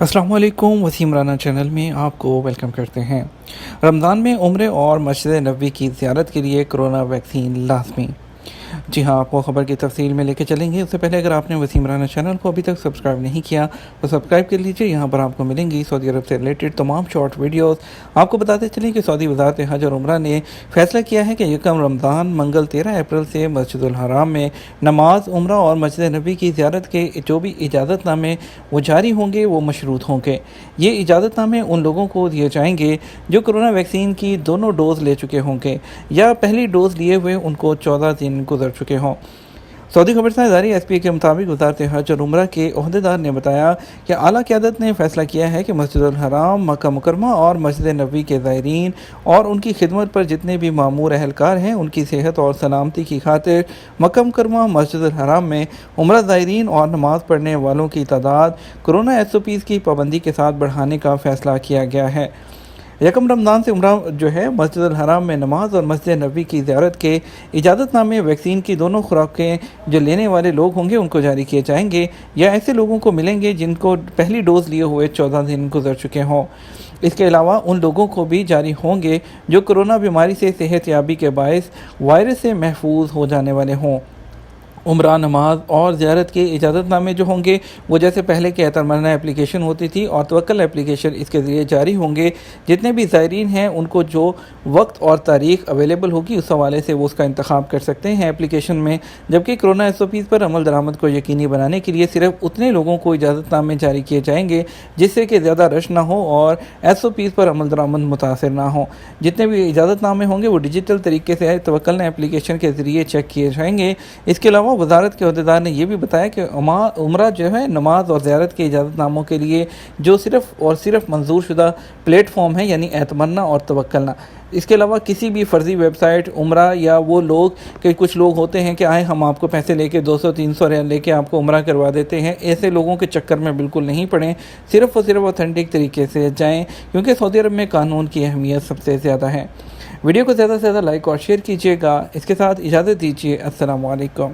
अस्सलाम वालेकुम। वसीम राना चैनल में आपको वेलकम करते हैं। रमज़ान में उम्रे और मस्जिद नबवी की ज़ियारत के लिए कोरोना वैक्सीन लाजमी। जी हाँ, आपको ख़बर की तफसील में लेके चलेंगे। उससे पहले अगर आपने वसीम राना चैनल को अभी तक सब्सक्राइब नहीं किया तो सब्सक्राइब कर लीजिए। यहाँ पर आपको मिलेंगी सऊदी अरब से रिलेटेड तमाम शॉर्ट वीडियोस। आपको बताते चलें कि सऊदी वज़ारत हज और उम्रा ने फैसला किया है कि यकम रमज़ान मंगल 13 अप्रैल से मस्जिदुल हराम में नमाज, उम्रा और मस्जिद नबी की ज़ियारत के जो भी इजाज़तनामे वो जारी होंगे वो मशरूत होंगे। ये इजाज़तनामे उन लोगों को दिए जाएंगे जो कोरोना वैक्सीन की दोनों डोज़ ले चुके होंगे या पहली डोज़ लिए हुए उनको 14 दिन गुजर चुके हों। सऊदी खबरसार इदारे एसपी के मुताबिक वज़ारत हज और उम्रा के ओहदेदार ने बताया कि आला क़यादत ने फैसला किया है कि मस्जिदुल हराम, मक्का मुकरमा और मस्जिद नबवी के ज़ायरीन और उनकी खिदमत पर जितने भी मामूर अहलकार हैं उनकी सेहत और सलामती की खातिर मक्का मुकरमा, मस्जिदुल हराम में उम्रा ज़ायरीन और नमाज़ पढ़ने वालों की तादाद कोरोना SOPs की पाबंदी के साथ बढ़ाने का फ़ैसला किया गया है। यकम रमज़ान से उम्रा जो है मस्जिदुल हराम में नमाज और मस्जिद नबी की ज़ियारत के इजाज़तनामे वैक्सीन की दोनों खुराकें जो लेने वाले लोग होंगे उनको जारी किए जाएंगे या ऐसे लोगों को मिलेंगे जिनको पहली डोज़ लिए हुए 14 दिन गुजर चुके हों। इसके अलावा उन लोगों को भी जारी होंगे जो कोरोना बीमारी से सेहत याबी के बायस वायरस से महफूज हो जाने वाले हों। उम्रा, नमाज और ज़ियारत के इजाज़तनामे जो होंगे वो जैसे पहले के एतमन्ना एप्लीकेशन होती थी और तवक्कल एप्लीकेशन इसके ज़रिए जारी होंगे। जितने भी ज़ायरीन हैं उनको जो वक्त और तारीख़ अवेलेबल होगी उस हवाले से वो उसका इंतखाब कर सकते हैं एप्लीकेशन में। जबकि कोरोना SOPs पर अमल दरामद को यकीनी बनाने के लिए सिर्फ उतने लोगों को इजाज़तनामे जारी किए जाएंगे जिससे कि ज़्यादा रश ना हो और SOPs पर अमल दरामद मुतासर ना हो। जितने भी इजाज़तनामे होंगे वो डिजिटल तरीके से तवक्कल एप्लीकेशन के ज़रिए चेक किए जाएंगे। इसके अलावा वज़ारत के ओहदेदार ने यह भी बताया कि उम्रा जो है नमाज और ज़ियारत के इजाज़तनामों के लिए जो सिर्फ़ और सिर्फ मंजूर शुदा प्लेटफॉर्म है यानी एतमन्ना और तवक्कलना। इसके अलावा किसी भी फ़र्ज़ी वेबसाइट उम्रा या वो लोग कि कुछ लोग होते हैं कि आए हम आपको पैसे लेके 200-300 रियाल लेके आपको उम्रा करवा देते हैं, ऐसे लोगों के चक्कर में बिल्कुल नहीं पड़ें। सिर्फ़ और सिर्फ ऑथेंटिक तरीके से जाएँ क्योंकि सऊदी अरब में कानून की अहमियत सबसे ज़्यादा है। वीडियो को ज़्यादा से ज़्यादा लाइक और शेयर कीजिएगा। इसके साथ इजाज़त दीजिए। अस्सलाम वालेकुम।